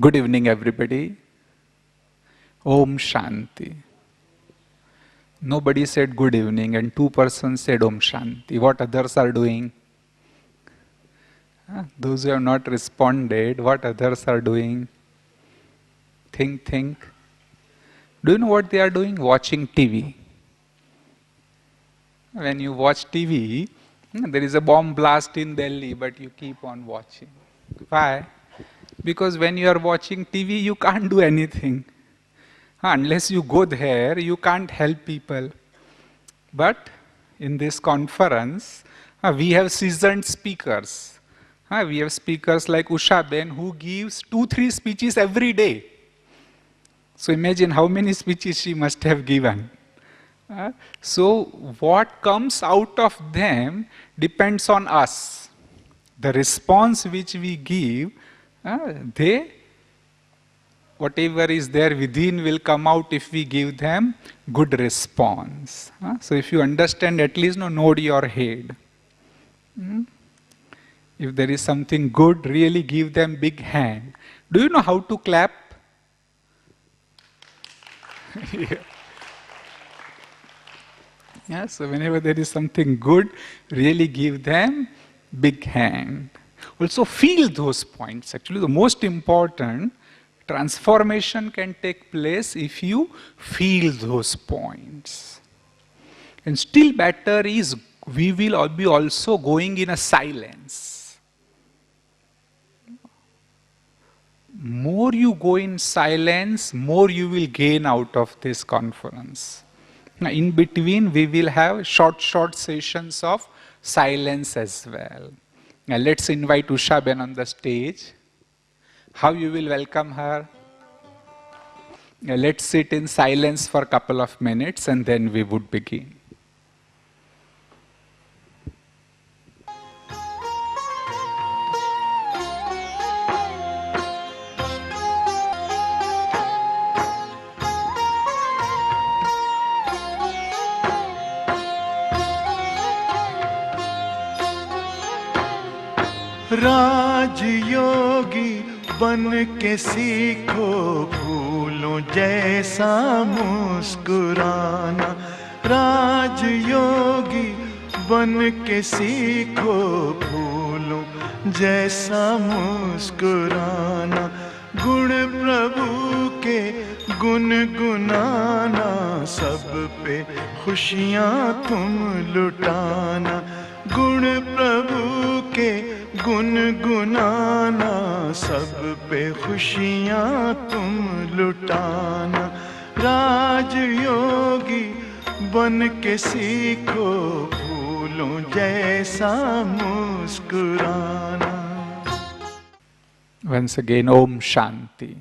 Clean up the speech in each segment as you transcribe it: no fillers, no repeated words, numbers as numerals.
Good evening, everybody. Om Shanti. Nobody said good evening and two persons said Om Shanti. What others are doing? Those who have not responded, what others are doing? Think. Do you know what they are doing? Watching TV. When you watch TV, there is a bomb blast in Delhi, but you keep on watching. Why? Because when you are watching TV, you can't do anything. Unless you go there, you can't help people. But in this conference, we have seasoned speakers. We have speakers like Usha Ben who gives 2-3 speeches every day. So imagine how many speeches she must have given. So what comes out of them depends on us. The response which we give, whatever is there within will come out if we give them good response. So if you understand, at least nod your head. If there is something good, really give them big hand. Do you know how to clap? Yeah, so whenever there is something good, really give them big hand. Also feel those points. Actually, the most important transformation can take place if you feel those points. And still better is we will be also going in a silence. More you go in silence, more you will gain out of this conference. Now, in between, we will have short sessions of silence as well. Now, let's invite Usha Ben on the stage. How you will welcome her? Now, let's sit in silence for a couple of minutes and then we would begin. राजयोगी बन के सीखो फूलों जैसा मुस्कुराना। राजयोगी बन के सीखो फूलों जैसा मुस्कुराना। गुण प्रभु के गुनगुनाना, सब पे खुशियाँ तुम लुटाना। गुण प्रभु के गुनगुनाना, सब पे खुशियाँ तुम लुटाना। राजयोगी बन के सीखो फूलों जैसा मुस्कुराना। Once again, Om Shanti.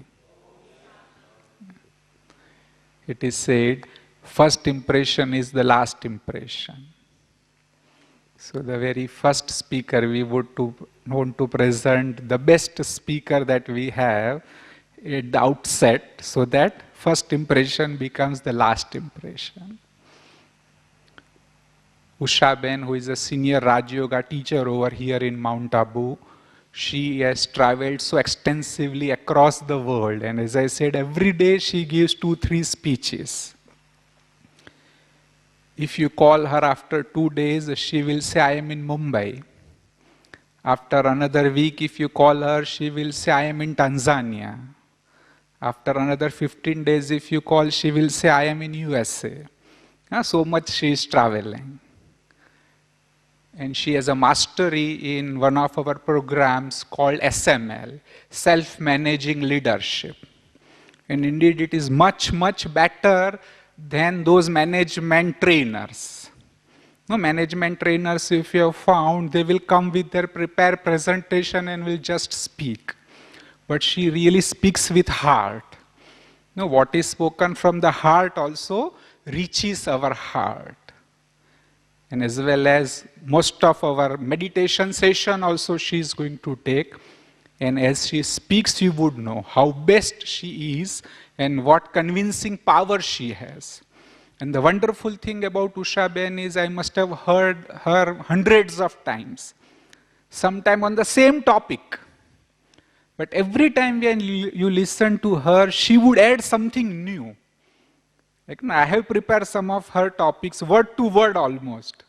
It is said, first impression is the last impression. So the very first speaker we would want to present the best speaker that we have at the outset, so that first impression becomes the last impression. Usha Ben, who is a senior RajaYoga teacher over here in Mount Abu, she has traveled so extensively across the world, and as I said, every day she gives 2-3 speeches. If you call her after 2 days, she will say, I am in Mumbai. After another week, if you call her, she will say, I am in Tanzania. After another 15 days, if you call, she will say, I am in USA. So much she is traveling. And she has a mastery in one of our programs called SML, Self-Managing Leadership. And indeed, it is much, much better than those management trainers. Management trainers, if you have found, they will come with their prepared presentation and will just speak. But she really speaks with heart. What is spoken from the heart also reaches our heart. And as well as most of our meditation session also she is going to take. And as she speaks, you would know how best she is and what convincing power she has. And the wonderful thing about Usha Ben is I must have heard her hundreds of times, sometime on the same topic. But every time when you listen to her, she would add something new. Like, I have prepared some of her topics, word to word almost.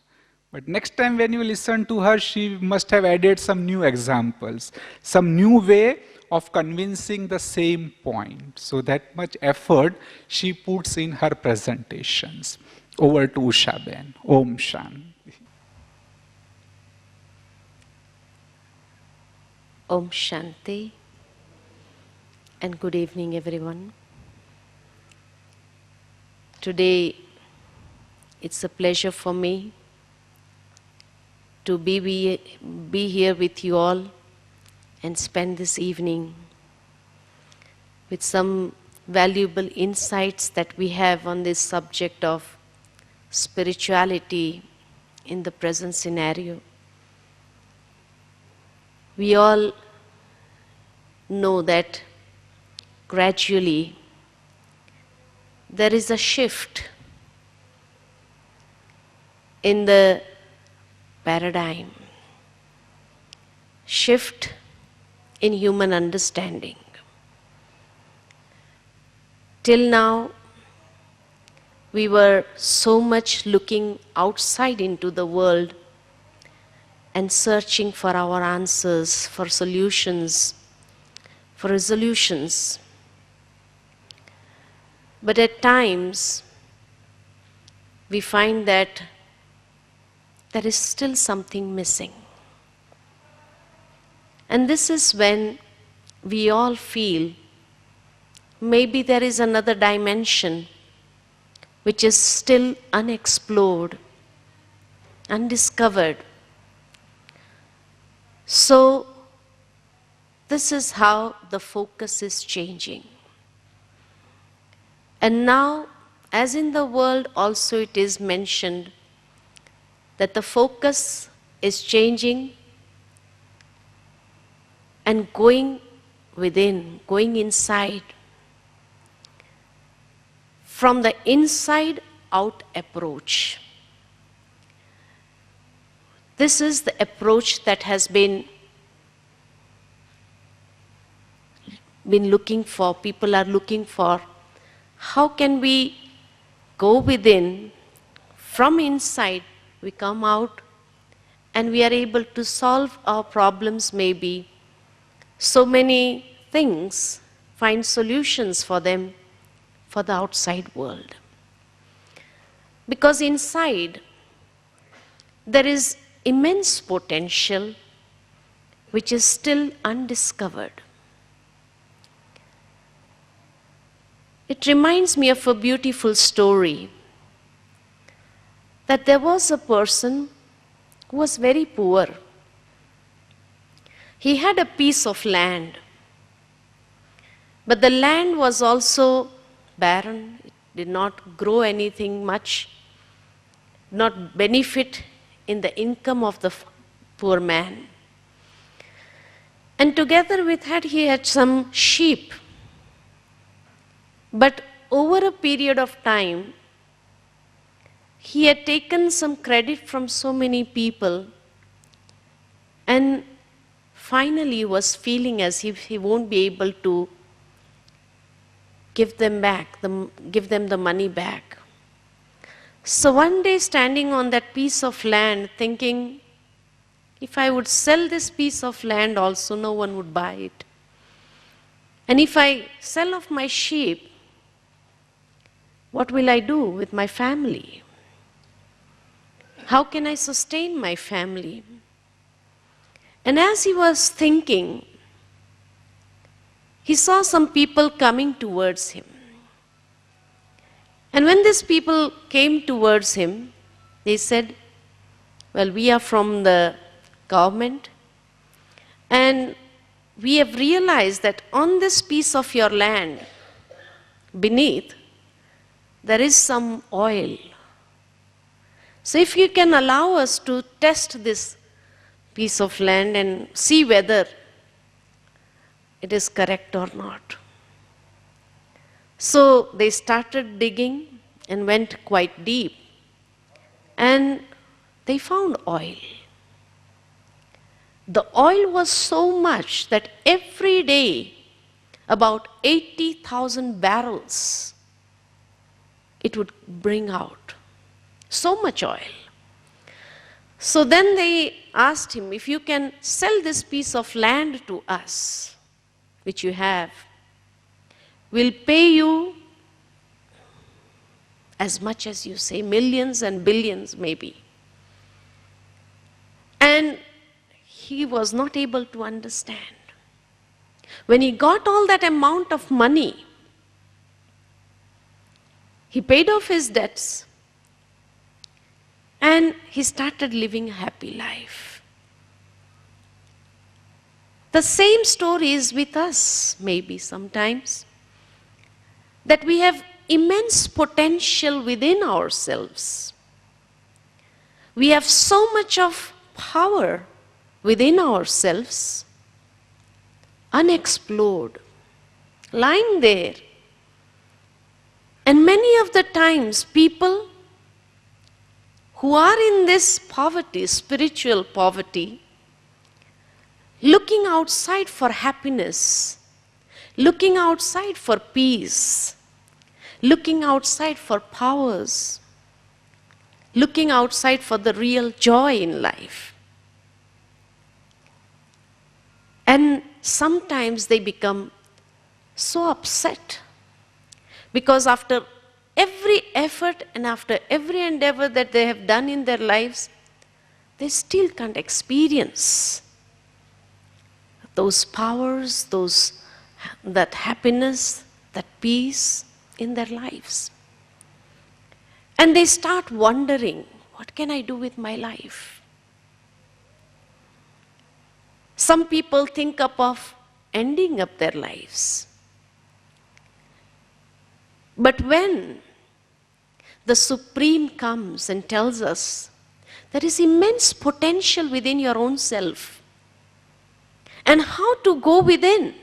But next time when you listen to her, she must have added some new examples, some new way of convincing the same point. So that much effort she puts in her presentations. Over to Usha Ben. Om Shanti. Om Shanti and good evening everyone. Today it's a pleasure for me to be here with you all and spend this evening with some valuable insights that we have on this subject of spirituality in the present scenario. We all know that gradually there is a shift in the paradigm, shift in human understanding. Till now, we were so much looking outside into the world and searching for our answers, for solutions, for resolutions. But at times, we find that there is still something missing. And this is when we all feel maybe there is another dimension which is still unexplored, undiscovered. So, this is how the focus is changing. And now, as in the world also it is mentioned that the focus is changing and going within, going inside. From the inside out approach. This is the approach that has been looking for, people are looking for. How can we go within, from inside we come out and we are able to solve our problems maybe, so many things, find solutions for them, for the outside world. Because inside there is immense potential which is still undiscovered. It reminds me of a beautiful story that there was a person who was very poor. He had a piece of land, but the land was also barren, it did not grow anything much, not benefit in the income of the poor man. And together with that he had some sheep. But over a period of time, he had taken some credit from so many people and finally was feeling as if he won't be able to give them the money back. So one day standing on that piece of land thinking, if I would sell this piece of land also, no one would buy it. And if I sell off my sheep, what will I do with my family? How can I sustain my family? And as he was thinking, he saw some people coming towards him. And when these people came towards him, they said, well, we are from the government and we have realized that on this piece of your land, beneath, there is some oil. So if you can allow us to test this piece of land and see whether it is correct or not. So they started digging and went quite deep and they found oil. The oil was so much that every day about 80,000 barrels it would bring out. So much oil. So then they asked him, if you can sell this piece of land to us, which you have, we'll pay you as much as you say, millions and billions maybe. And he was not able to understand. When he got all that amount of money, he paid off his debts and he started living a happy life. The same story is with us, maybe sometimes, that we have immense potential within ourselves. We have so much of power within ourselves, unexplored, lying there. And many of the times, people who are in this poverty, spiritual poverty, looking outside for happiness, looking outside for peace, looking outside for powers, looking outside for the real joy in life. And sometimes they become so upset because after every effort and after every endeavor that they have done in their lives, they still can't experience those powers, that happiness, that peace in their lives. And they start wondering, what can I do with my life? Some people think of ending up their lives. But when the Supreme comes and tells us there is immense potential within your own self, and how to go within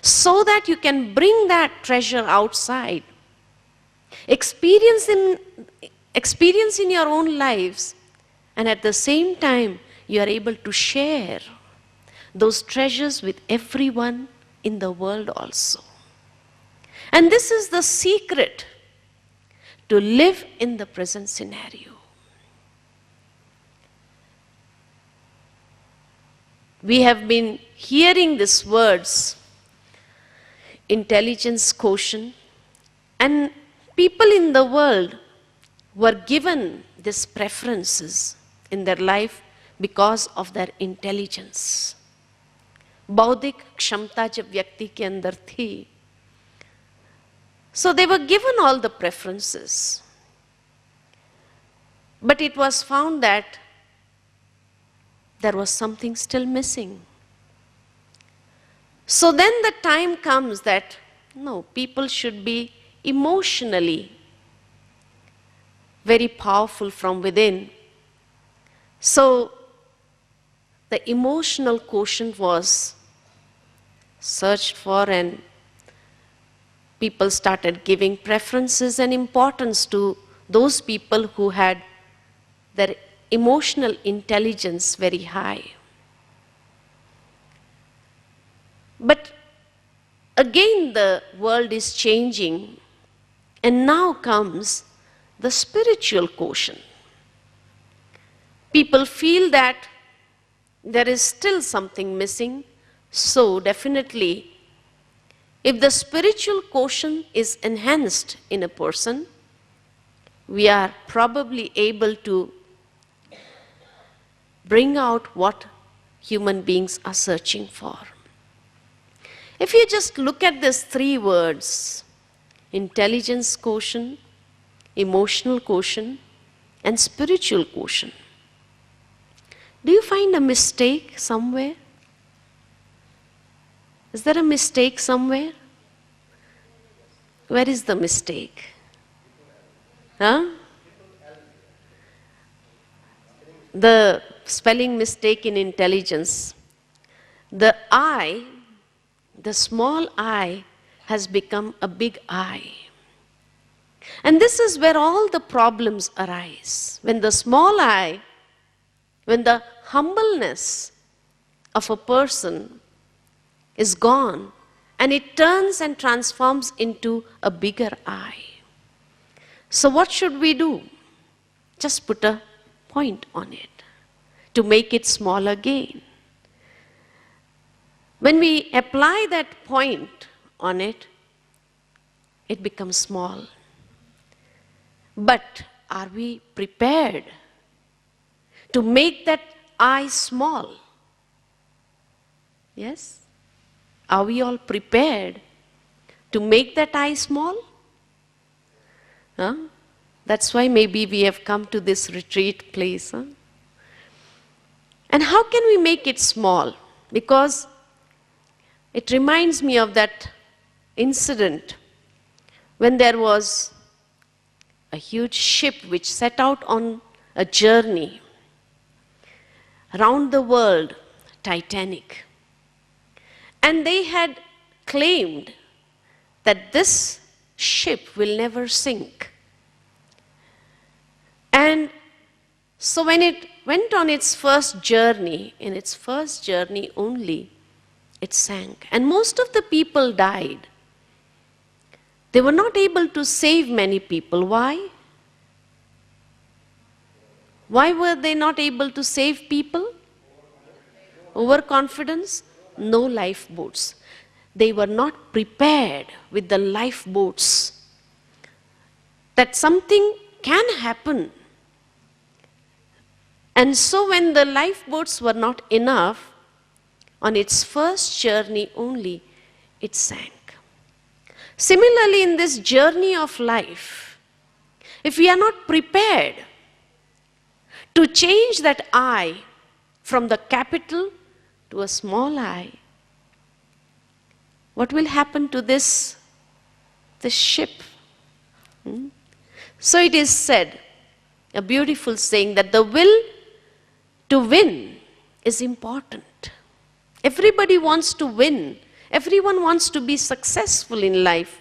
so that you can bring that treasure outside, experience in your own lives, and at the same time you are able to share those treasures with everyone in the world also. And this is the secret to live in the present scenario. We have been hearing these words, intelligence quotient, and people in the world were given these preferences in their life because of their intelligence. बौद्धिक क्षमता जब व्यक्ति के अंदर थी, so they were given all the preferences. But it was found that there was something still missing. So then the time comes that, no, people should be emotionally very powerful from within. So the emotional quotient was searched for, and people started giving preferences and importance to those people who had their emotional intelligence very high. But again the world is changing, and now comes the spiritual quotient. People feel that there is still something missing, so definitely if the spiritual quotient is enhanced in a person, we are probably able to bring out what human beings are searching for. If you just look at these three words, intelligence quotient, emotional quotient, and spiritual quotient, do you find a mistake somewhere? Is there a mistake somewhere? Where is the mistake? Huh? The spelling mistake in intelligence. The I, the small I, has become a big I. And this is where all the problems arise. When the small I, when the humbleness of a person is gone, and it turns and transforms into a bigger I. So what should we do? Just put a point on it to make it small again. When we apply that point on it, it becomes small. But are we prepared to make that I small? Yes? Are we all prepared to make that I small? Huh? That's why maybe we have come to this retreat place. Huh? And how can we make it small? Because it reminds me of that incident when there was a huge ship which set out on a journey around the world, Titanic. And they had claimed that this ship will never sink. And so when it went on its first journey, in its first journey only, it sank. And most of the people died. They were not able to save many people. Why? Why were they not able to save people? Overconfidence? No lifeboats. They were not prepared with the lifeboats. That something can happen. And so when the lifeboats were not enough, on its first journey only, it sank. Similarly, in this journey of life, if we are not prepared to change that I from the capital to a small I, what will happen to this ship? So it is said, a beautiful saying, that the will to win is important. Everybody wants to win. Everyone wants to be successful in life.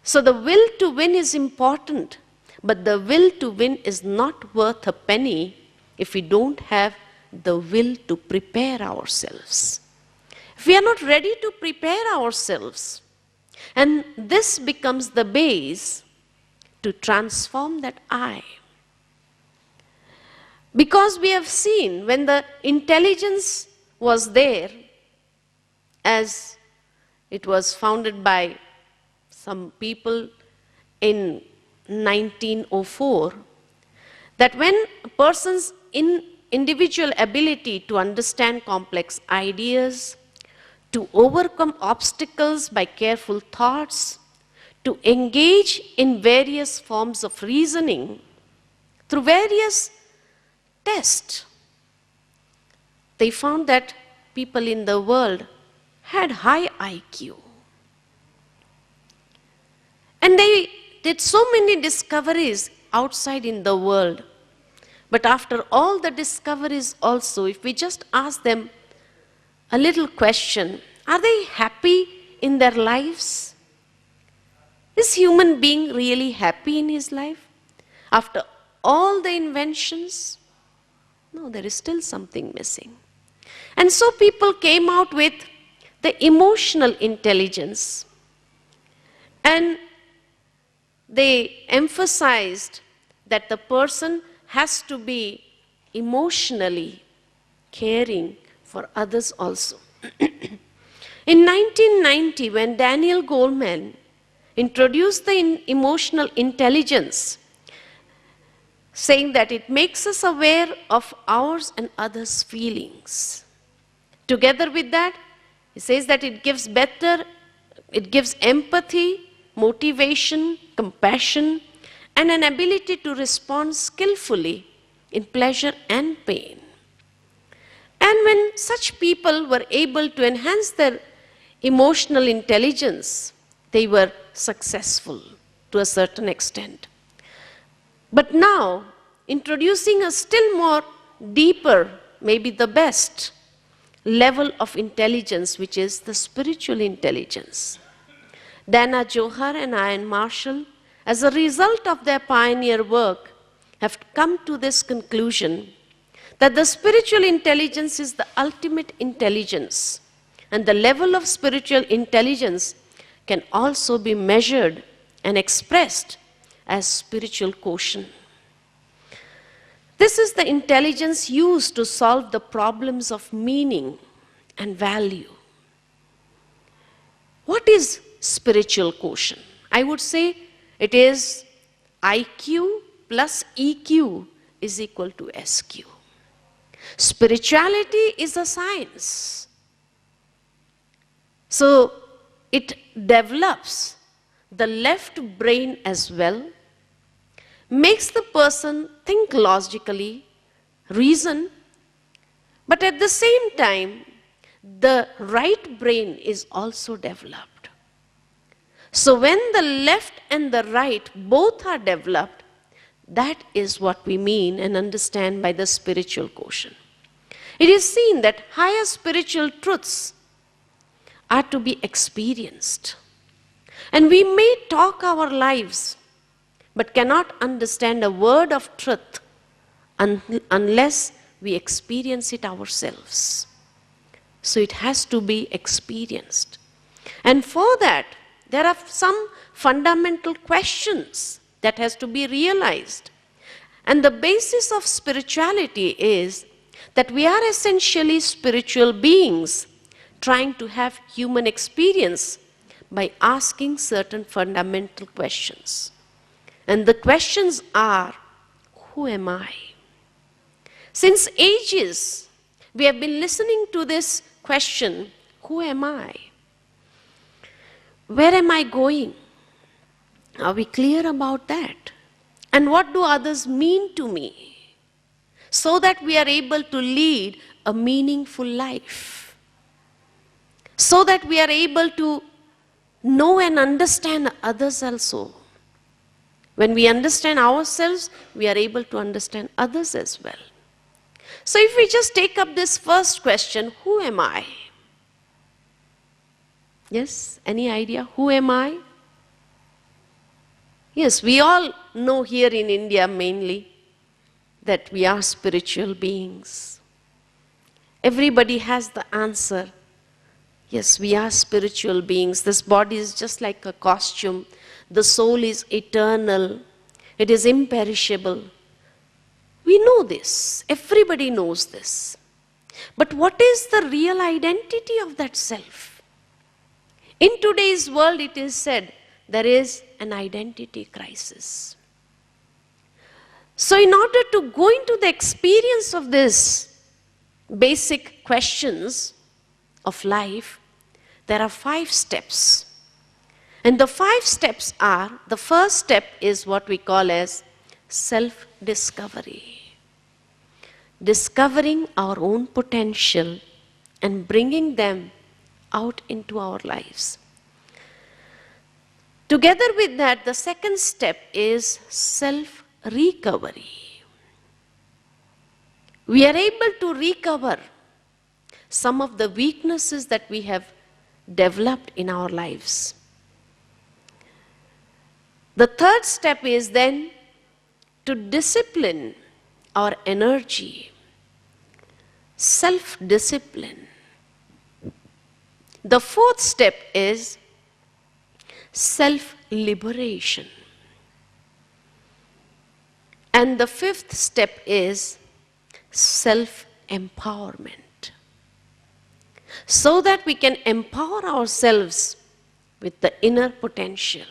So the will to win is important, but the will to win is not worth a penny if we don't have the will to prepare ourselves. If we are not ready to prepare ourselves, and this becomes the base to transform that I. Because we have seen when the intelligence was there, as it was founded by some people in 1904, that when a person's individual ability to understand complex ideas, to overcome obstacles by careful thoughts, to engage in various forms of reasoning through various tests, they found that people in the world had high IQ. And they did so many discoveries outside in the world. But after all the discoveries also, if we just ask them a little question, are they happy in their lives? Is human being really happy in his life? After all the inventions? No, there is still something missing. And so people came out with the emotional intelligence. And they emphasized that the person has to be emotionally caring for others also. In 1990, when Daniel Goleman introduced the emotional intelligence, saying that it makes us aware of ours and others' feelings. Together with that, he says that it gives empathy, motivation, compassion, and an ability to respond skillfully in pleasure and pain. And when such people were able to enhance their emotional intelligence, they were successful to a certain extent. But now, introducing a still more deeper, maybe the best level of intelligence, which is the spiritual intelligence. Dana Johar and Ian Marshall, as a result of their pioneer work, have come to this conclusion that the spiritual intelligence is the ultimate intelligence, and the level of spiritual intelligence can also be measured and expressed as spiritual quotient. This is the intelligence used to solve the problems of meaning and value. What is spiritual quotient? I would say it is IQ plus EQ is equal to SQ. Spirituality is a science. So it develops the left brain as well, makes the person think logically, reason, but at the same time, the right brain is also developed. So when the left and the right both are developed, that is what we mean and understand by the spiritual quotient. It is seen that higher spiritual truths are to be experienced. And we may talk our lives, but cannot understand a word of truth unless we experience it ourselves. So it has to be experienced. And for that, there are some fundamental questions that has to be realized. And the basis of spirituality is that we are essentially spiritual beings trying to have human experience by asking certain fundamental questions. And the questions are, who am I? Since ages, we have been listening to this question, who am I? Where am I going? Are we clear about that? And what do others mean to me? So that we are able to lead a meaningful life. So that we are able to know and understand others also. When we understand ourselves, we are able to understand others as well. So if we just take up this first question, who am I? Yes, any idea? Who am I? Yes, we all know here in India mainly that we are spiritual beings. Everybody has the answer. Yes, we are spiritual beings. This body is just like a costume. The soul is eternal. It is imperishable. We know this. Everybody knows this. But what is the real identity of that self? In today's world, it is said there is an identity crisis. So in order to go into the experience of these basic questions of life, there are 5 steps. And the 5 steps are, the first step is what we call as self-discovery. Discovering our own potential and bringing them out into our lives. Together with that, the second step is self-recovery. We are able to recover some of the weaknesses that we have developed in our lives. The third step is then to discipline our energy, self-discipline. The fourth step is self-liberation. And the fifth step is self-empowerment. So that we can empower ourselves with the inner potential.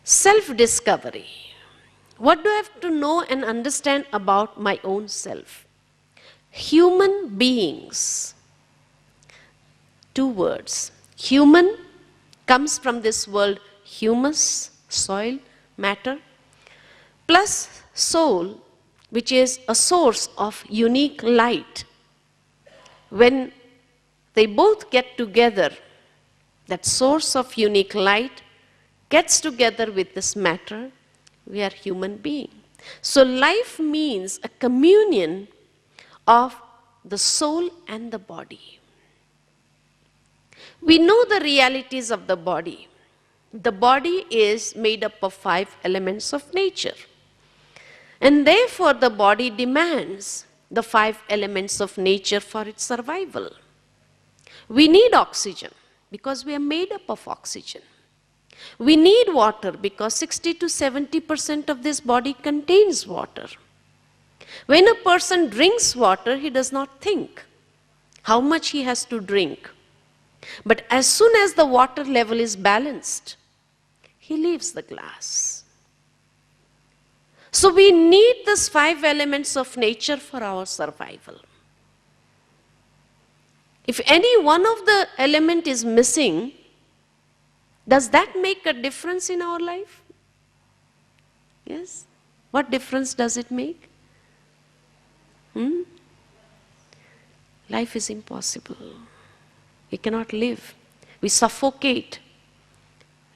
Self-discovery. What do I have to know and understand about my own self? Human beings. 2 words. Human comes from this word humus, soil, matter, plus soul, which is a source of unique light. When they both get together, that source of unique light gets together with this matter, we are human being. So life means a communion of the soul and the body. We know the realities of the body. The body is made up of 5 elements of nature. And therefore the body demands the 5 elements of nature for its survival. We need oxygen because we are made up of oxygen. We need water because 60 to 70% of this body contains water. When a person drinks water, he does not think how much he has to drink. But as soon as the water level is balanced, he leaves the glass. So we need these 5 elements of nature for our survival. If any one of the element is missing, does that make a difference in our life? Yes? What difference does it make? Life is impossible. We cannot live. We suffocate.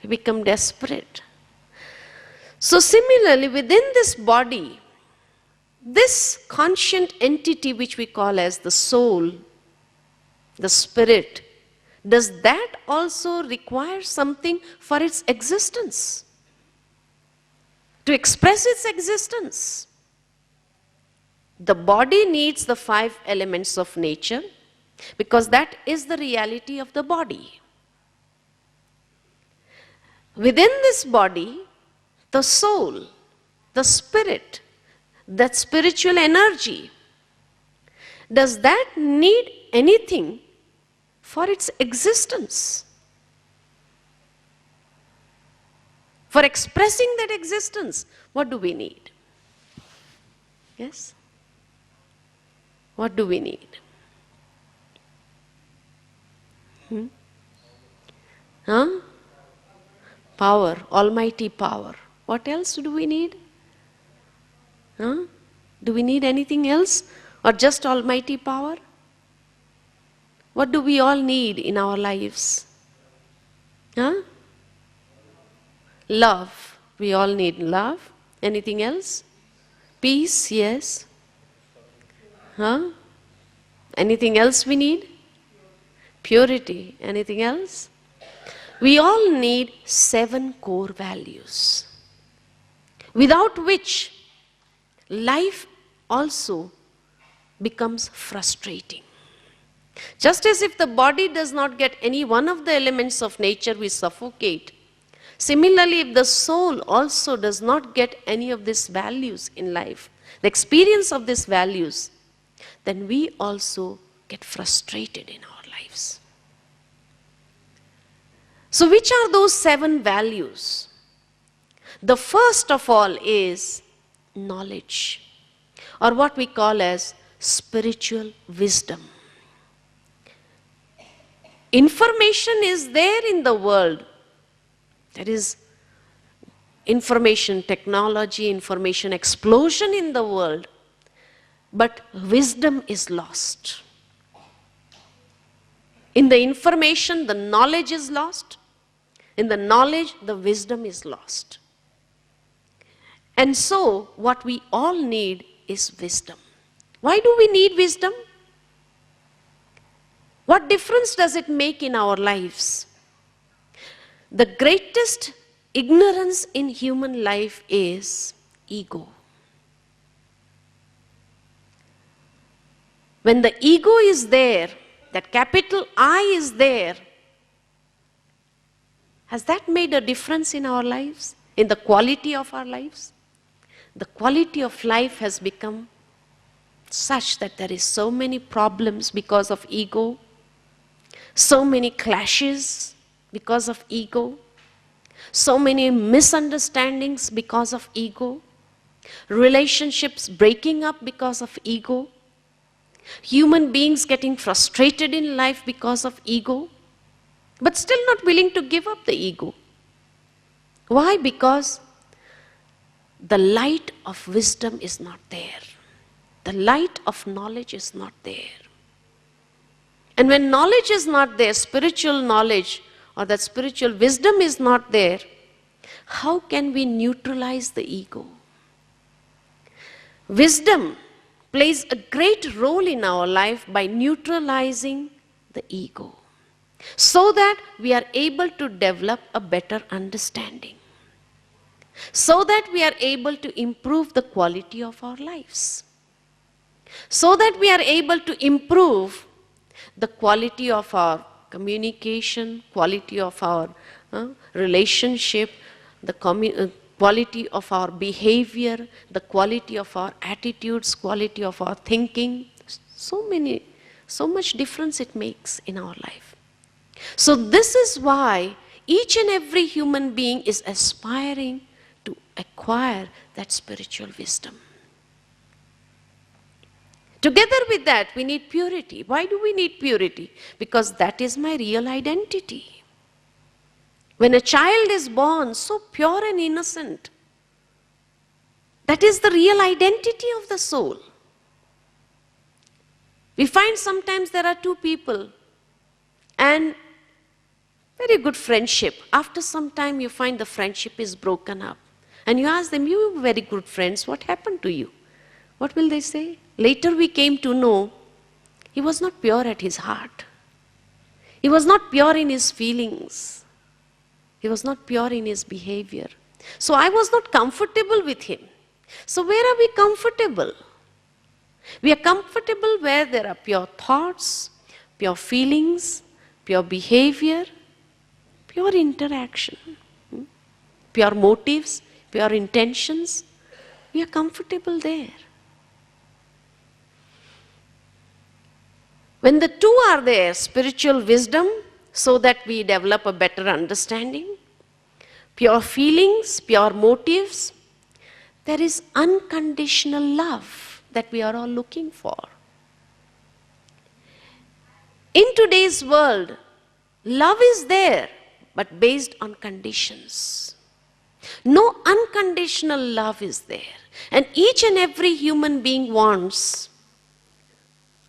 We become desperate. So similarly, within this body, this conscient entity which we call as the soul, the spirit, does that also require something for its existence? To express its existence? The body needs the 5 elements of nature because that is the reality of the body. Within this body, the soul, the spirit, that spiritual energy, does that need anything for its existence? For expressing that existence, what do we need? Yes? What do we need? Power, almighty power. What else do we need? Do we need anything else? Or just almighty power? What do we all need in our lives? Love. We all need love. Anything else? Peace, yes. Anything else we need? Purity. Anything else? We all need 7 core values, without which life also becomes frustrating. Just as if the body does not get any one of the elements of nature, we suffocate. Similarly, if the soul also does not get any of these values in life, the experience of these values, then we also get frustrated in our lives. So which are those 7 values? The first of all is knowledge, or what we call as spiritual wisdom. Information is there in the world. There is information technology, information explosion in the world, but wisdom is lost. In the information, the knowledge is lost. In the knowledge, the wisdom is lost. And so, what we all need is wisdom. Why do we need wisdom? What difference does it make in our lives? The greatest ignorance in human life is ego. When the ego is there, that capital I is there, has that made a difference in our lives, in the quality of our lives? The quality of life has become such that there is so many problems because of ego, so many clashes because of ego, so many misunderstandings because of ego, relationships breaking up because of ego, human beings getting frustrated in life because of ego, but still not willing to give up the ego. Why? Because the light of wisdom is not there. The light of knowledge is not there. And when knowledge is not there, spiritual knowledge or that spiritual wisdom is not there, how can we neutralize the ego? Wisdom plays a great role in our life by neutralizing the ego, so that we are able to develop a better understanding. so that we are able to improve the quality of our lives, so that we are able to improve the quality of our communication, quality of our relationship, the quality of our behavior, the quality of our attitudes, quality of our thinking. So much difference it makes in our life. So this is why each and every human being is aspiring to acquire that spiritual wisdom. Together with that, we need purity. Why do we need purity? Because that is my real identity. When a child is born so pure and innocent, that is the real identity of the soul. We find sometimes there are two people and very good friendship. After some time you find the friendship is broken up. And you ask them, you were very good friends, what happened to you? What will they say? Later we came to know he was not pure at his heart. He was not pure in his feelings. He was not pure in his behavior. So I was not comfortable with him. So where are we comfortable? We are comfortable where there are pure thoughts, pure feelings, pure behavior, pure interaction, pure motives, pure intentions. We are comfortable there. When the two are there, spiritual wisdom, so that we develop a better understanding, pure feelings, pure motives, there is unconditional love that we are all looking for. In today's world, love is there, but based on conditions. No unconditional love is there. And each and every human being wants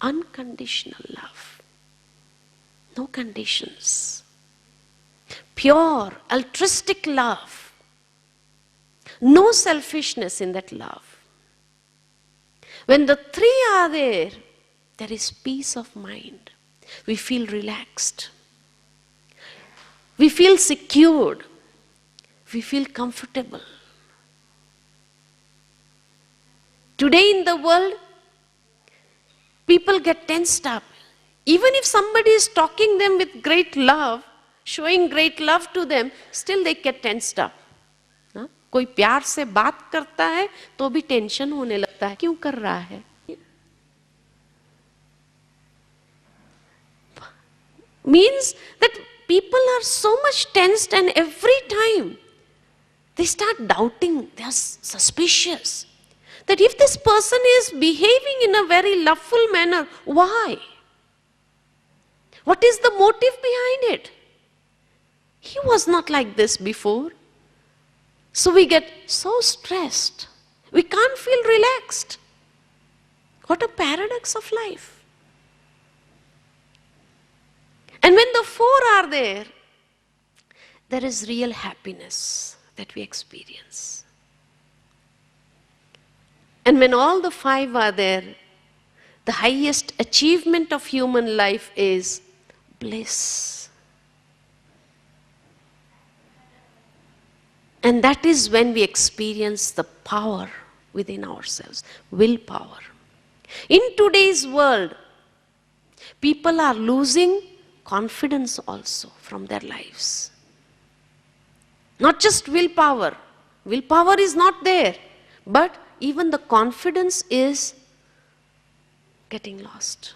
unconditional love. No conditions. Pure, altruistic love. No selfishness in that love. When the three are there, there is peace of mind. We feel relaxed. We feel secured. We feel comfortable. Today in the world, people get tensed up. Even if somebody is talking them with great love, showing great love to them, still they get tensed up. कोई प्यार से बात करता है तो भी tension होने लगता है, क्यों कर रहा है? Means that people are so much tensed, and every time they start doubting, they are suspicious. That if this person is behaving in a very loveful manner, why? What is the motive behind it? He was not like this before. So we get so stressed. We can't feel relaxed. What a paradox of life. And when the four are there, there is real happiness that we experience. And when all the five are there, the highest achievement of human life is bliss. And that is when we experience the power within ourselves, willpower. In today's world, people are losing confidence also from their lives. Not just willpower. Willpower is not there, but even the confidence is getting lost.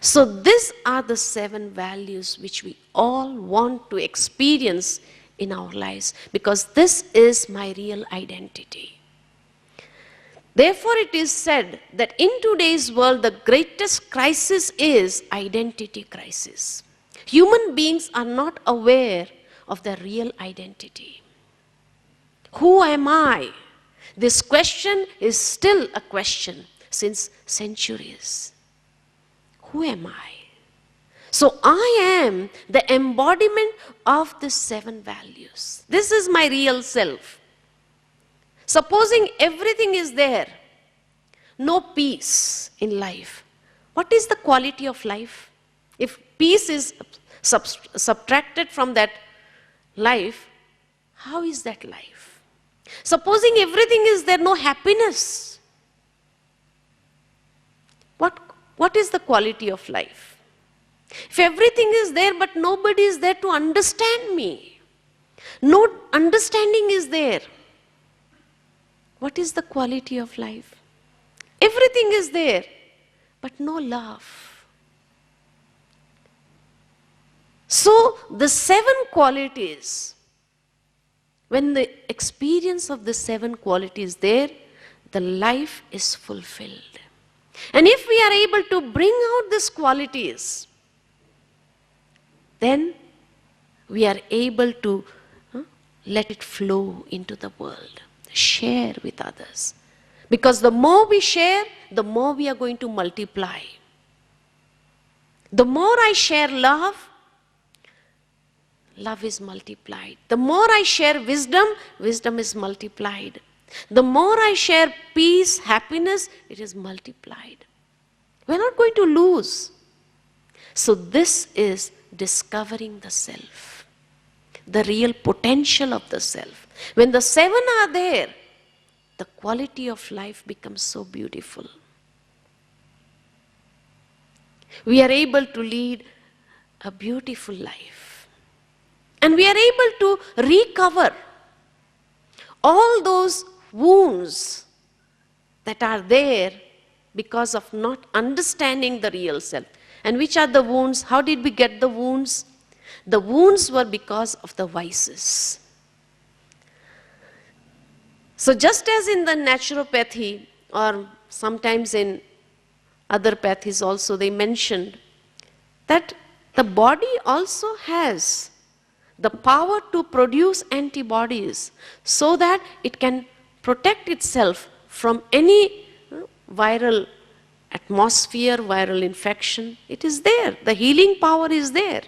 So these are the 7 values which we all want to experience in our lives, because this is my real identity. Therefore it is said that in today's world the greatest crisis is identity crisis. Human beings are not aware of their real identity. Who am I? This question is still a question since centuries. Who am I? So I am the embodiment of the 7 values. This is my real self. Supposing everything is there, no peace in life, what is the quality of life? If peace is subtracted from that life, How is that life? Supposing everything is there, no happiness. What is the quality of life? If everything is there but nobody is there to understand me, no understanding is there, what is the quality of life? Everything is there but no love. So the 7 qualities, when the experience of the 7 qualities there, the life is fulfilled. And if we are able to bring out these qualities, then we are able to let it flow into the world, share with others. Because the more we share, the more we are going to multiply. The more I share love, love is multiplied. The more I share wisdom, wisdom is multiplied. The more I share peace, happiness, it is multiplied. We're not going to lose. So this is discovering the self, the real potential of the self. When the 7 are there, the quality of life becomes so beautiful. We are able to lead a beautiful life. And we are able to recover all those wounds that are there because of not understanding the real self. And which are the wounds? How did we get the wounds? The wounds were because of the vices. So just as in the naturopathy, or sometimes in other pathies also, they mentioned that the body also has the power to produce antibodies so that it can protect itself from any viral atmosphere, viral infection. It is there. The healing power is there.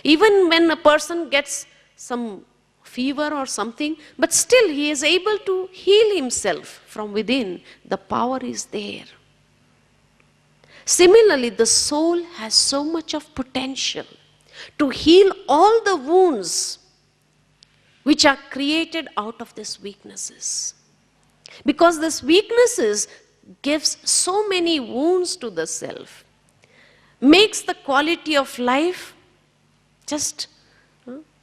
Even when a person gets some fever or something, but still he is able to heal himself from within. The power is there. Similarly, the soul has so much of potential to heal all the wounds which are created out of these weaknesses. Because these weaknesses gives so many wounds to the self, makes the quality of life just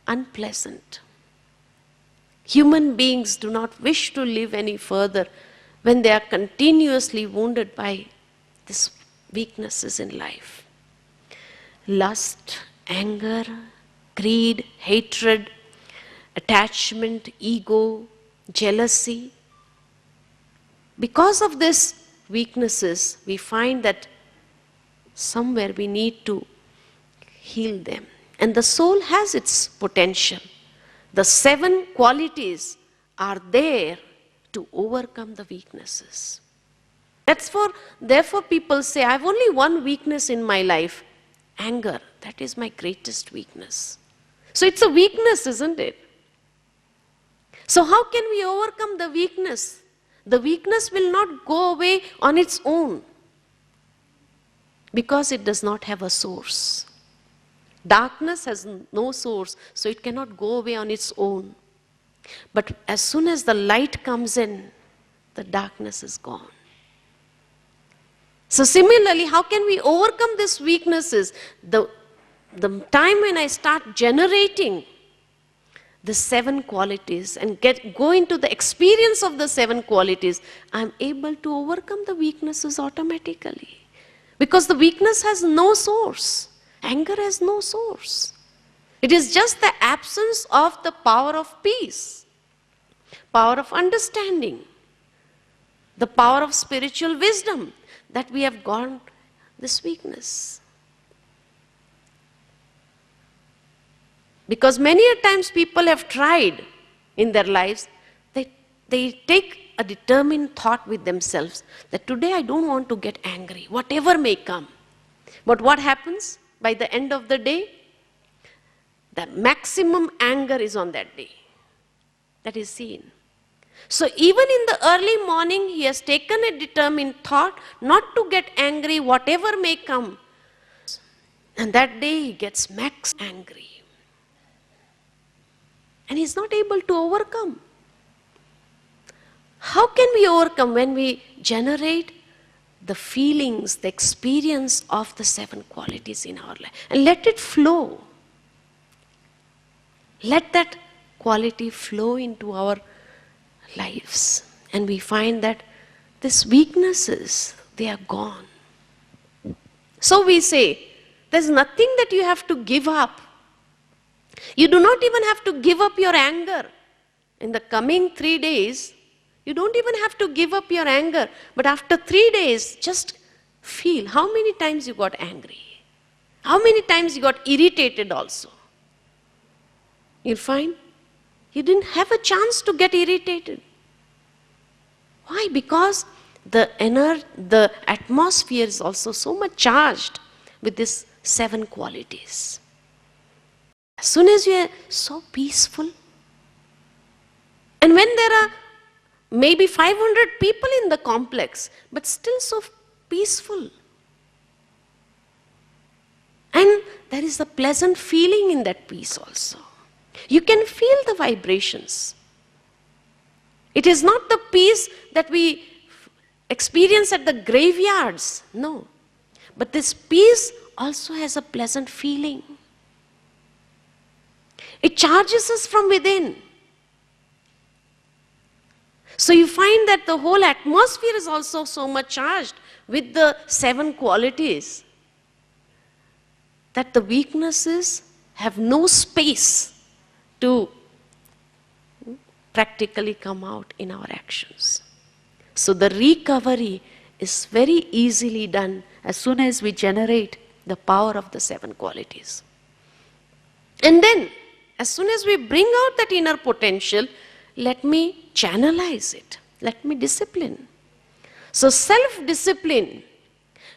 unpleasant. Human beings do not wish to live any further when they are continuously wounded by these weaknesses in life. Lust, anger, greed, hatred, attachment, ego, jealousy. Because of these weaknesses, we find that somewhere we need to heal them. And the soul has its potential. The 7 qualities are there to overcome the weaknesses. Therefore people say, I have only one weakness in my life, anger. That is my greatest weakness. So it's a weakness, isn't it? So how can we overcome the weakness? The weakness will not go away on its own because it does not have a source. Darkness has no source, so it cannot go away on its own. But as soon as the light comes in, the darkness is gone. So similarly, how can we overcome these weaknesses? The time when I start generating the 7 qualities and go into the experience of the 7 qualities, I'm able to overcome the weaknesses automatically. Because the weakness has no source. Anger has no source. It is just the absence of the power of peace, power of understanding, the power of spiritual wisdom that we have got this weakness. Because many a times people have tried in their lives, they take a determined thought with themselves that today I don't want to get angry, whatever may come. But what happens? By the end of the day, the maximum anger is on that day. That is seen. So even in the early morning, he has taken a determined thought not to get angry, whatever may come. And that day he gets max angry. and he's not able to overcome. How can we overcome? When we generate the feelings, the experience of the 7 qualities in our life, and let it flow. Let that quality flow into our lives, and we find that these weaknesses, they are gone. So we say, there's nothing that you have to give up. You do not even have to give up your anger. In the coming 3 days, you don't even have to give up your anger. But after 3 days, just feel how many times you got angry. How many times you got irritated also. You'll find you didn't have a chance to get irritated. Why? Because the atmosphere is also so much charged with these 7 qualities. As soon as you are so peaceful, and when there are maybe 500 people in the complex, but still so peaceful, and there is a pleasant feeling in that peace also. You can feel the vibrations. It is not the peace that we experience at the graveyards, no. But this peace also has a pleasant feeling. It charges us from within. So you find that the whole atmosphere is also so much charged with the 7 qualities that the weaknesses have no space to practically come out in our actions. So the recovery is very easily done as soon as we generate the power of the 7 qualities. And then, as soon as we bring out that inner potential, let me channelize it. Let me discipline. So self-discipline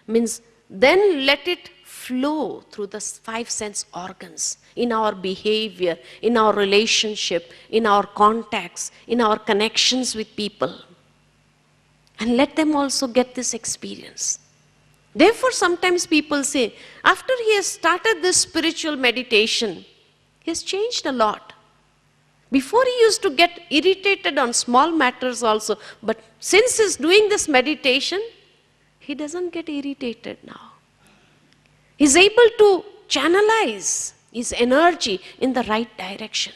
means then let it flow through the 5 sense organs in our behavior, in our relationship, in our contacts, in our connections with people. And let them also get this experience. Therefore, sometimes people say, after he has started this spiritual meditation, he has changed a lot. Before he used to get irritated on small matters also, but since he's doing this meditation, he doesn't get irritated now. He's able to channelize his energy in the right direction.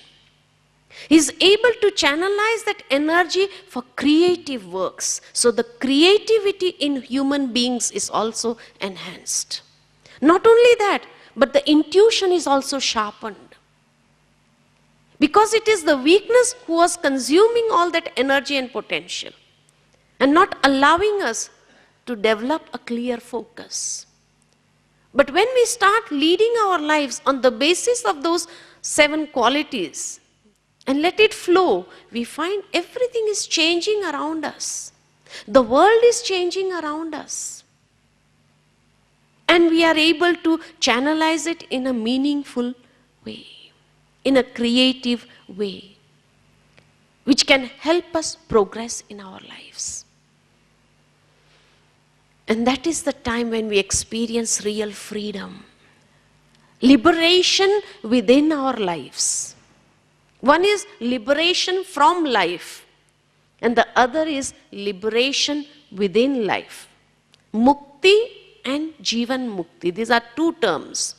He's able to channelize that energy for creative works. So the creativity in human beings is also enhanced. Not only that, but the intuition is also sharpened. Because it is the weakness who was consuming all that energy and potential and not allowing us to develop a clear focus. But when we start leading our lives on the basis of those 7 qualities and let it flow, we find everything is changing around us. The world is changing around us. And we are able to channelize it in a meaningful way, in a creative way, which can help us progress in our lives. And that is the time when we experience real freedom, liberation within our lives. One is liberation from life, and the other is liberation within life. Mukti and Jivan Mukti, these are 2 terms.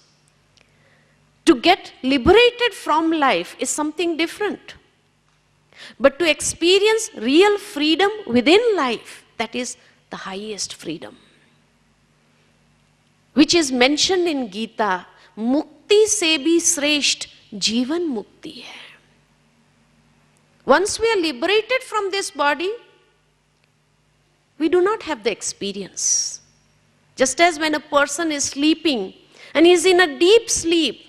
To get liberated from life is something different. But to experience real freedom within life, that is the highest freedom, which is mentioned in Gita, Mukti se bhi sresht Jivan Mukti hai. Once we are liberated from this body, we do not have the experience. Just as when a person is sleeping and he is in a deep sleep,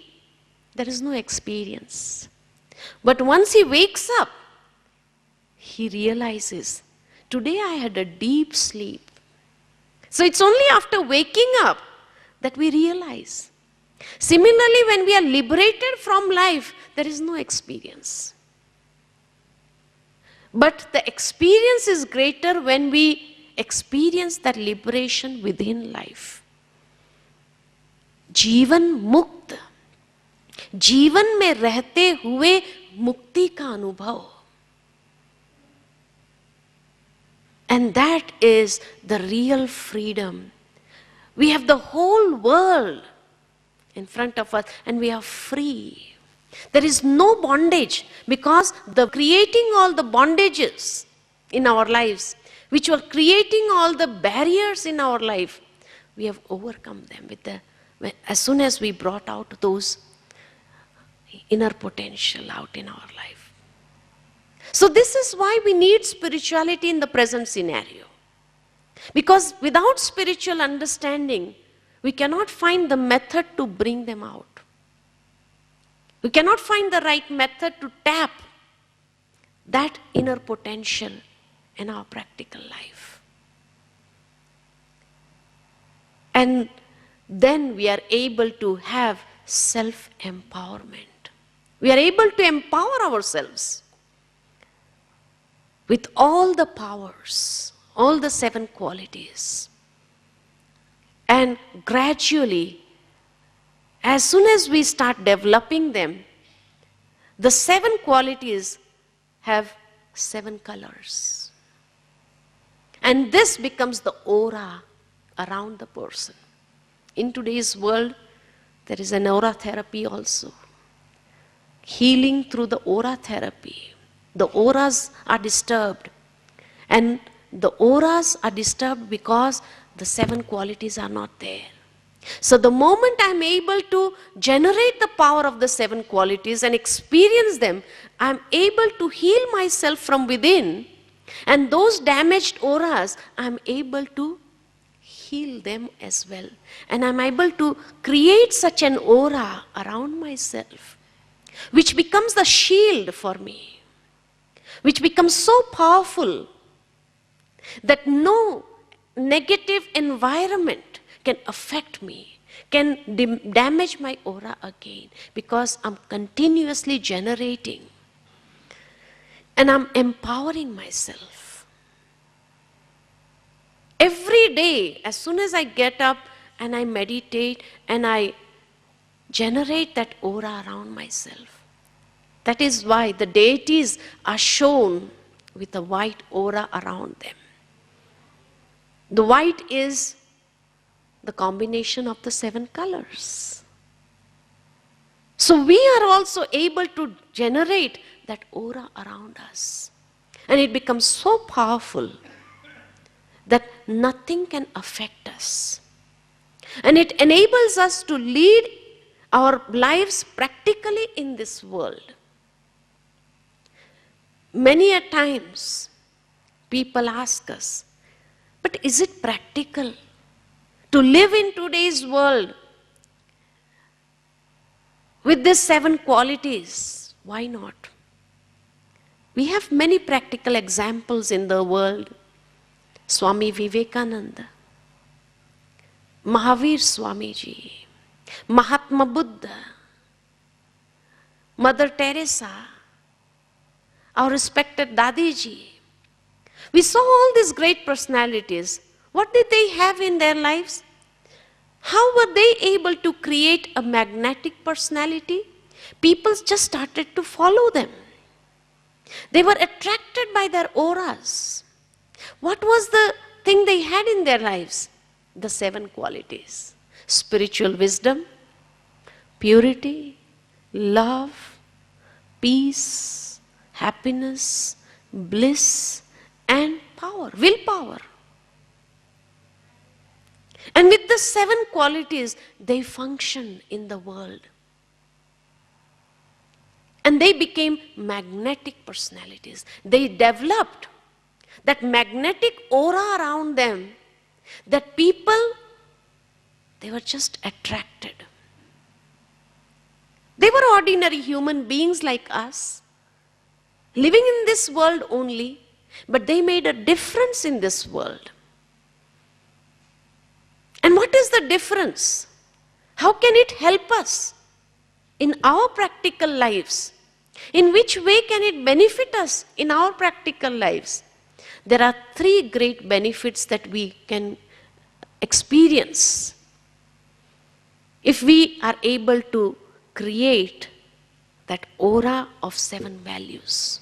there is no experience. But once he wakes up, he realizes, today I had a deep sleep. So it's only after waking up that we realize. Similarly, when we are liberated from life, there is no experience. But the experience is greater when we experience that liberation within life. Jivan Mukt. जीवन में रहते हुए मुक्ति का अनुभव. And that is the real freedom. We have the whole world in front of us and we are free. There is no bondage, because the creating all the bondages in our lives, which were creating all the barriers in our life, we have overcome them as soon as we brought out those inner potential out in our life. So this is why we need spirituality in the present scenario. Because without spiritual understanding, we cannot find the method to bring them out. We cannot find the right method to tap that inner potential in our practical life. And then we are able to have self-empowerment. We are able to empower ourselves with all the powers, all the 7 qualities. And gradually, as soon as we start developing them, the 7 qualities have 7 colors. And this becomes the aura around the person. In today's world, there is an aura therapy also. Healing through the aura therapy. The auras are disturbed. And the auras are disturbed because the 7 qualities are not there. So the moment I'm able to generate the power of the 7 qualities and experience them, I'm able to heal myself from within. And those damaged auras, I'm able to heal them as well. And I'm able to create such an aura around myself, which becomes the shield for me, which becomes so powerful that no negative environment can affect me, can damage my aura again, because I'm continuously generating and I'm empowering myself. Every day, as soon as I get up and I meditate and I generate that aura around myself. That is why the deities are shown with a white aura around them. The white is the combination of the 7 colors. So we are also able to generate that aura around us. And it becomes so powerful that nothing can affect us. And it enables us to lead our lives practically in this world. Many a times, people ask us, but is it practical to live in today's world with these 7 qualities? Why not? We have many practical examples in the world. Swami Vivekananda, Mahavir Swamiji, Mahatma Buddha, Mother Teresa, our respected Dadiji. We saw all these great personalities. What did they have in their lives? How were they able to create a magnetic personality? People just started to follow them. They were attracted by their auras. What was the thing they had in their lives? The 7 qualities. Spiritual wisdom, purity, love, peace, happiness, bliss, and power, willpower. And with the 7 qualities, they functioned in the world. And they became magnetic personalities. They developed that magnetic aura around them, that people, they were just attracted. They were ordinary human beings like us, living in this world only, but they made a difference in this world. And what is the difference? How can it help us in our practical lives? In which way can it benefit us in our practical lives? There are 3 great benefits that we can experience if we are able to create that aura of 7 values.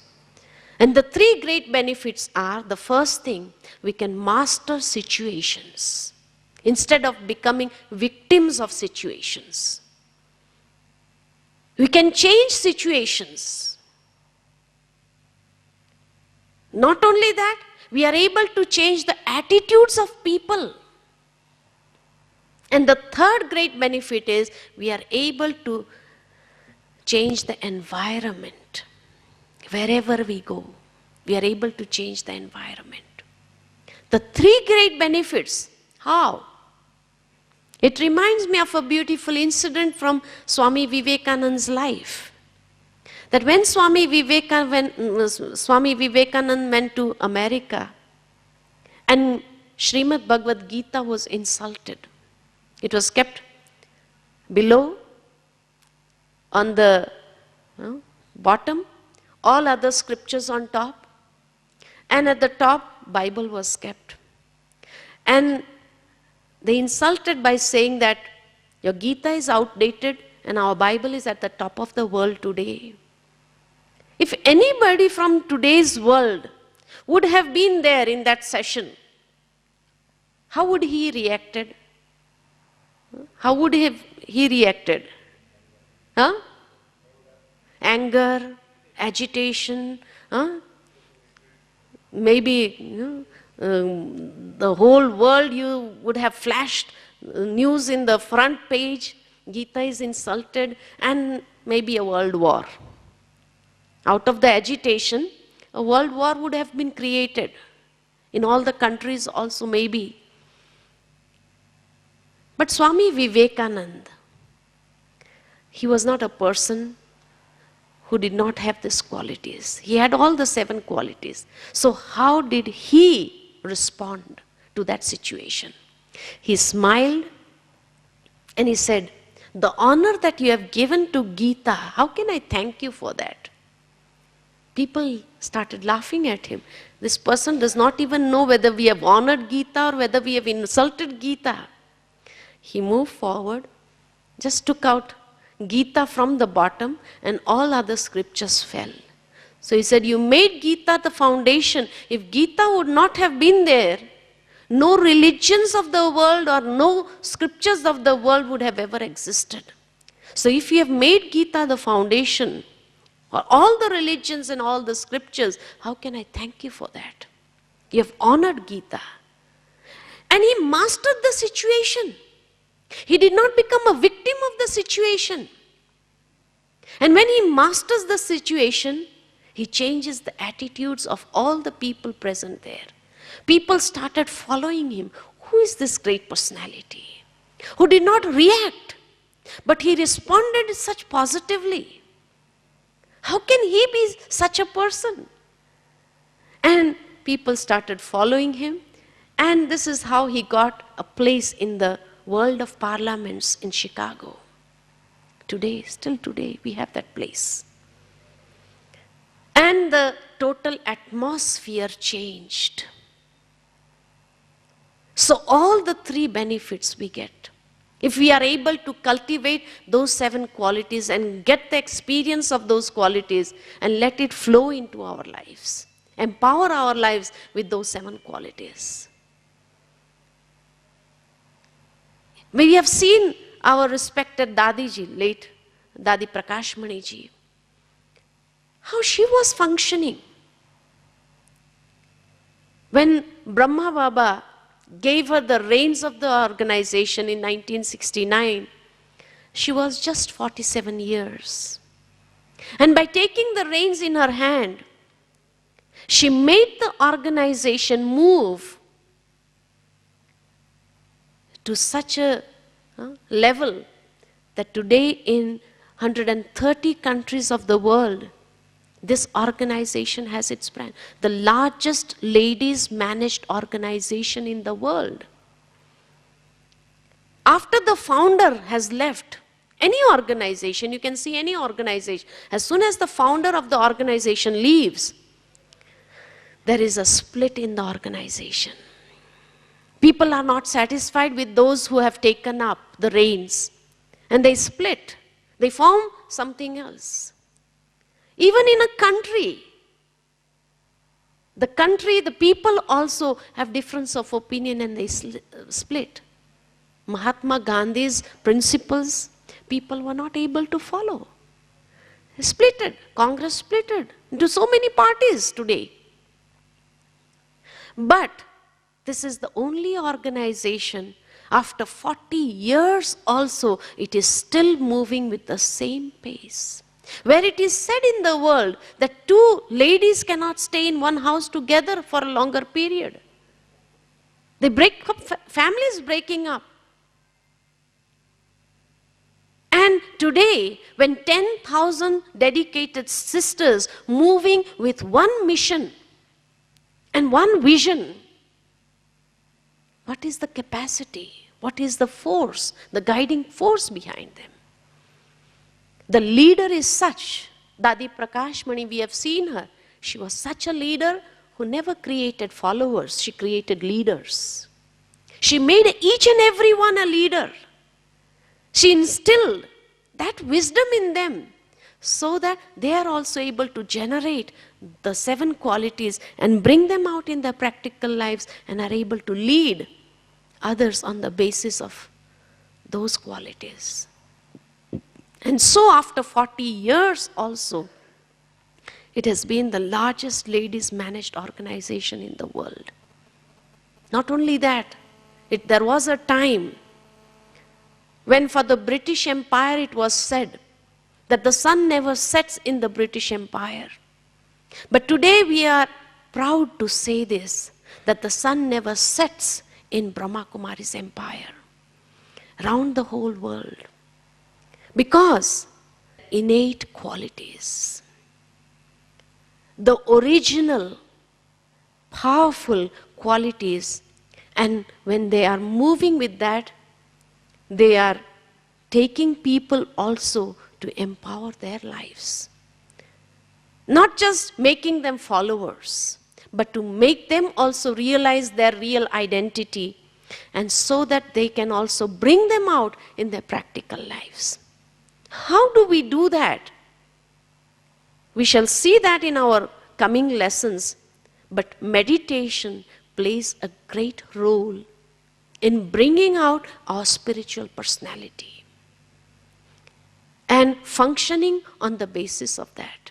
And the 3 great benefits are, the first thing, we can master situations instead of becoming victims of situations. We can change situations. Not only that, we are able to change the attitudes of people. And the third great benefit is we are able to change the environment. Wherever we go, we are able to change the environment. The 3 great benefits. How? It reminds me of a beautiful incident from Swami Vivekananda's life. That when Swami Vivekananda went to America and Srimad Bhagavad Gita was insulted. It was kept below on the bottom, all other scriptures on top, and at the top Bible was kept. And they insulted by saying that your Gita is outdated and our Bible is at the top of the world today. If anybody from today's world would have been there in that session, how would he reacted? How would he reacted? Huh? Anger, agitation, maybe the whole world you would have flashed news in the front page, Gita is insulted, and maybe a world war. Out of the agitation, a world war would have been created. In all the countries also maybe. But Swami Vivekananda, he was not a person who did not have these qualities. He had all the 7 qualities. So how did he respond to that situation? He smiled and he said, the honor that you have given to Gita, how can I thank you for that? People started laughing at him. This person does not even know whether we have honored Gita or whether we have insulted Gita. He moved forward, just took out Gita from the bottom, and all other scriptures fell. So he said, you made Gita the foundation. If Gita would not have been there, no religions of the world or no scriptures of the world would have ever existed. So if you have made Gita the foundation, or all the religions and all the scriptures, how can I thank you for that? You have honored Gita. And he mastered the situation. He did not become a victim of the situation. And when he masters the situation, he changes the attitudes of all the people present there. People started following him. Who is this great personality? Who did not react, but he responded such positively. How can he be such a person? And people started following him, and this is how he got a place in the world of parliaments in Chicago. Today, still today, we have that place. And the total atmosphere changed. So all the 3 benefits we get. If we are able to cultivate those 7 qualities and get the experience of those qualities and let it flow into our lives, empower our lives with those 7 qualities. We have seen our respected Dadiji, late Dadi Prakashmani ji, how she was functioning. When Brahma Baba gave her the reins of the organization in 1969, she was just 47 years. And by taking the reins in her hand, she made the organization move to such a level that today in 130 countries of the world, this organization has its brand. The largest ladies managed organization in the world. After the founder has left, any organization, you can see any organization, as soon as the founder of the organization leaves, there is a split in the organization. People are not satisfied with those who have taken up the reins, and they split. They form something else. Even in a country, the people also have difference of opinion and they split. Mahatma Gandhi's principles, people were not able to follow. They splitted. Congress splitted into so many parties today. But this is the only organization, after 40 years also, it is still moving with the same pace. Where it is said in the world that two ladies cannot stay in one house together for a longer period. They break up, families breaking up. And today, when 10,000 dedicated sisters moving with one mission and one vision, what is the capacity? What is the force, the guiding force behind them? The leader is such. Dadi Prakashmani, we have seen her. She was such a leader who never created followers. She created leaders. She made each and every one a leader. She instilled that wisdom in them so that they are also able to generate the 7 qualities and bring them out in their practical lives and are able to lead others on the basis of those qualities. And so after 40 years also, it has been the largest ladies managed organization in the world. Not only that, there was a time when for the British Empire it was said that the sun never sets in the British Empire. But today we are proud to say this, that the sun never sets in Brahma Kumari's empire, around the whole world. Because innate qualities, the original powerful qualities, and when they are moving with that, they are taking people also to empower their lives. Not just making them followers, but to make them also realize their real identity, and so that they can also bring them out in their practical lives. How do we do that? We shall see that in our coming lessons, but meditation plays a great role in bringing out our spiritual personality and functioning on the basis of that,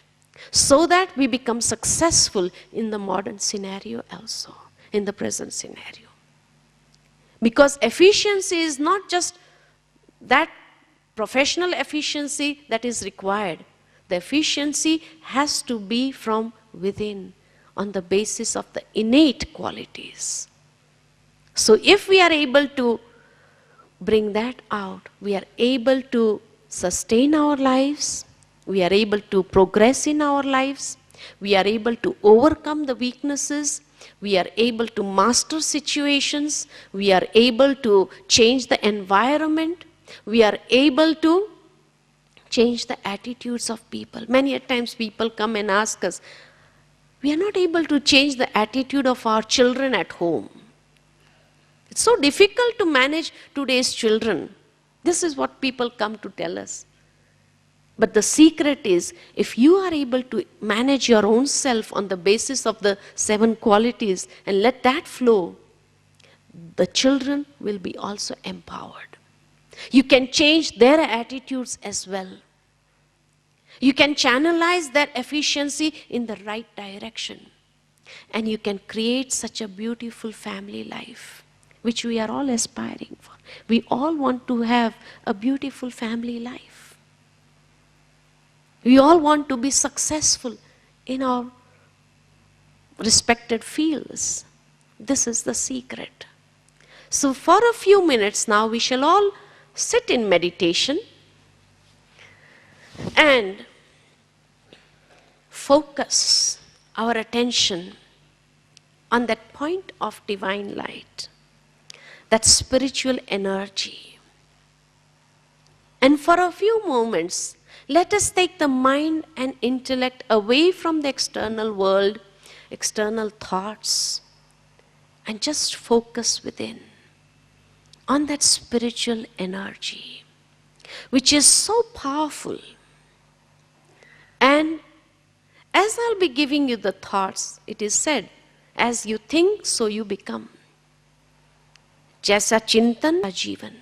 so that we become successful in the modern scenario also, in the present scenario. Because efficiency is not just that professional efficiency that is required. The efficiency has to be from within, on the basis of the innate qualities. So if we are able to bring that out, we are able to sustain our lives, we are able to progress in our lives, we are able to overcome the weaknesses, we are able to master situations, we are able to change the environment, we are able to change the attitudes of people. Many a times people come and ask us, we are not able to change the attitude of our children at home. It's so difficult to manage today's children. This is what people come to tell us. But the secret is, if you are able to manage your own self on the basis of the 7 qualities and let that flow, the children will be also empowered. You can change their attitudes as well. You can channelize their efficiency in the right direction. And you can create such a beautiful family life, which we are all aspiring for. We all want to have a beautiful family life. We all want to be successful in our respected fields. This is the secret. So for a few minutes now, we shall all sit in meditation and focus our attention on that point of divine light, that spiritual energy. And for a few moments, let us take the mind and intellect away from the external world, external thoughts, and just focus within on that spiritual energy. which is so powerful. And as I'll be giving you the thoughts, it is said, as you think, so you become. Jaisa chintan, jivan.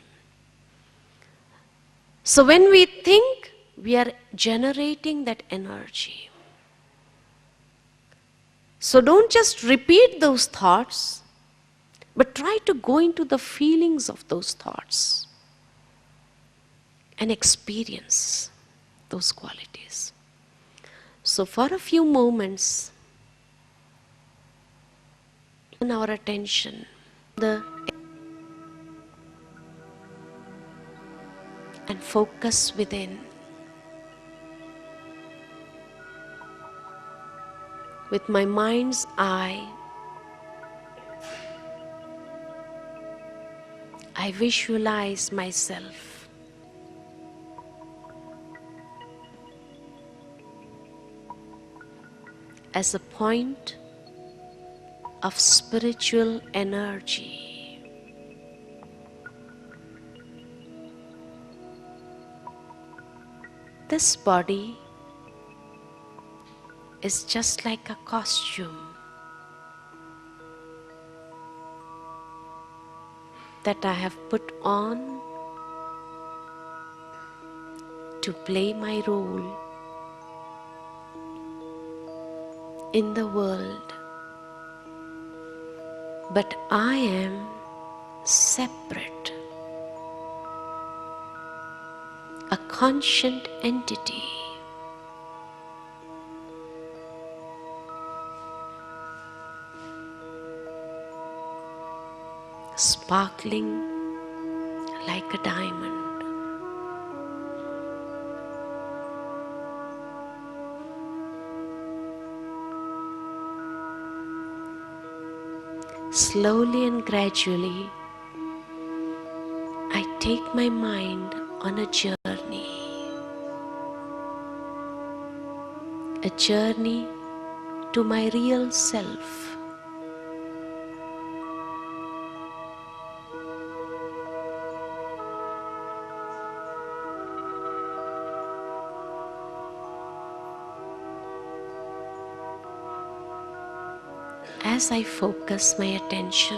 So when we think, we are generating that energy. So don't just repeat those thoughts, but try to go into the feelings of those thoughts and experience those qualities. So for a few moments, turn our attention and focus within. With my mind's eye, I visualize myself as a point of spiritual energy. This body is just like a costume that I have put on to play my role in the world. But I am separate, a conscient entity. Sparkling like a diamond. Slowly and gradually, I take my mind on a journey to my real self. As I focus my attention,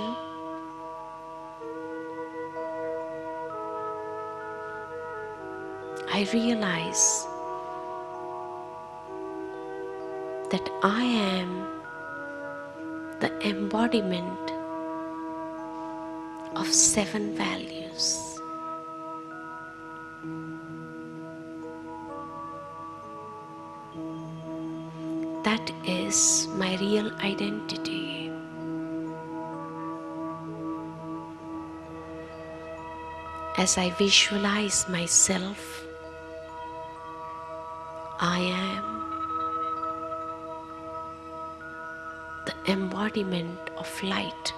I realize that I am the embodiment of 7 values. That is my real identity. As I visualize myself, I am the embodiment of light.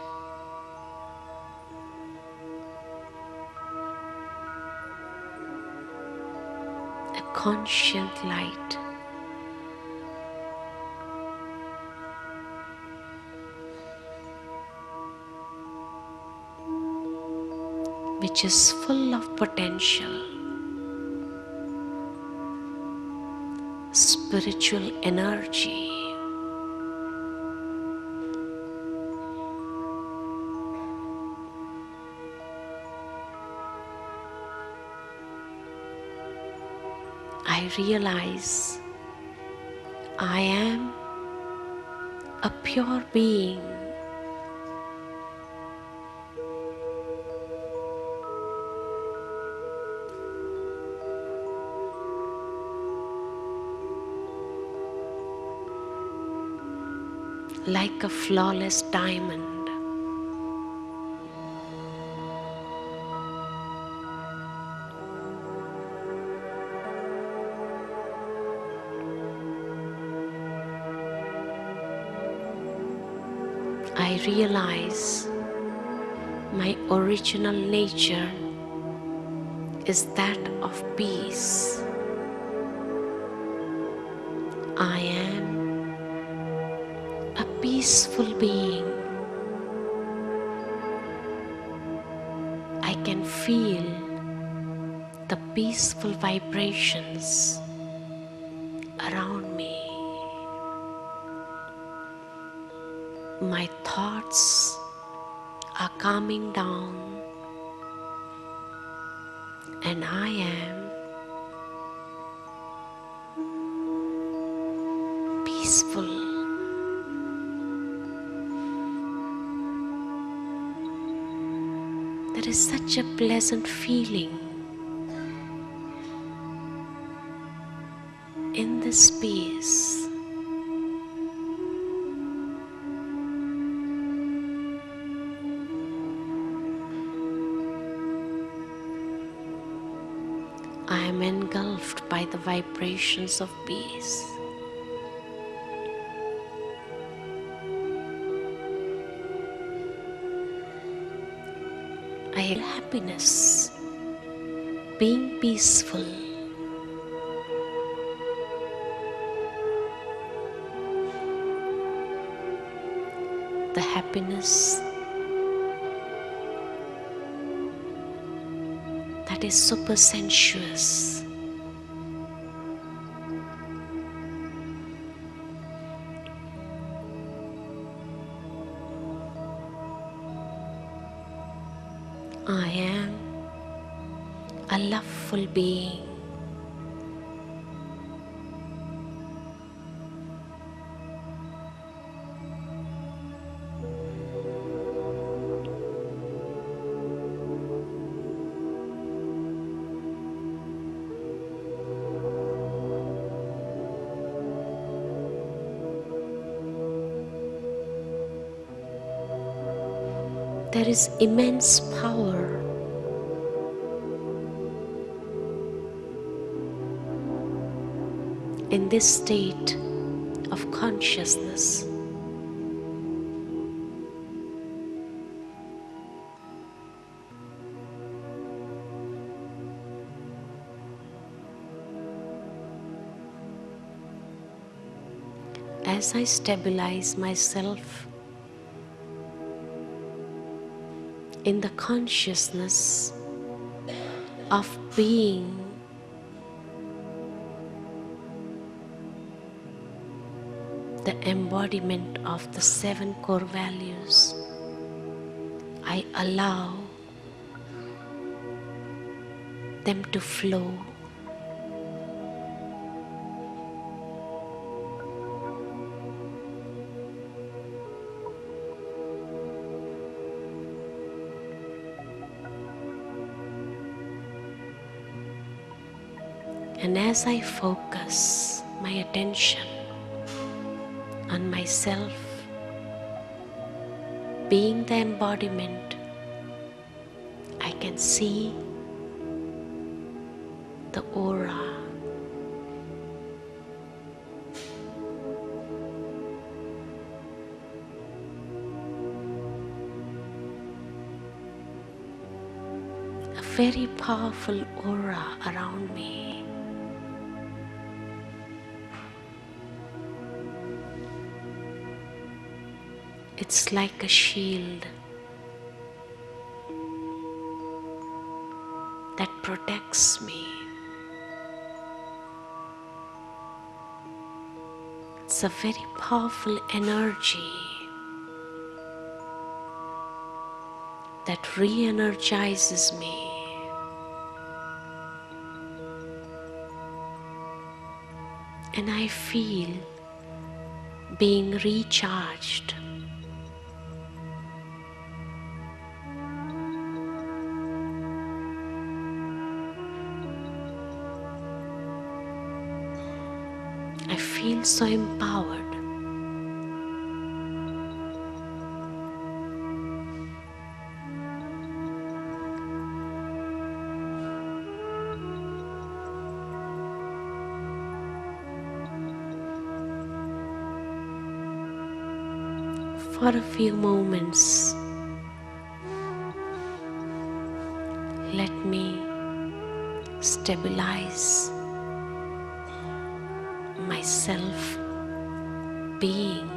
A conscient light. Which is full of potential, spiritual energy. I realize I am a pure being. Like a flawless diamond. I realize my original nature is that of peace. I am a peaceful being. I can feel the peaceful vibrations around me. My thoughts are calming down, and I am peaceful. There is such a pleasant feeling in this space. I am engulfed by the vibrations of peace. I have happiness, being peaceful. The happiness that is super sensuous. I am a loveful being. There is immense power in this state of consciousness. As I stabilize myself in the consciousness of being the embodiment of the 7 core values, I allow them to flow. And as I focus my attention on myself, being the embodiment, I can see the aura. A very powerful aura around me. It's like a shield that protects me. It's a very powerful energy that re-energizes me. And I feel being recharged. I feel so empowered. For a few moments, let me stabilize myself being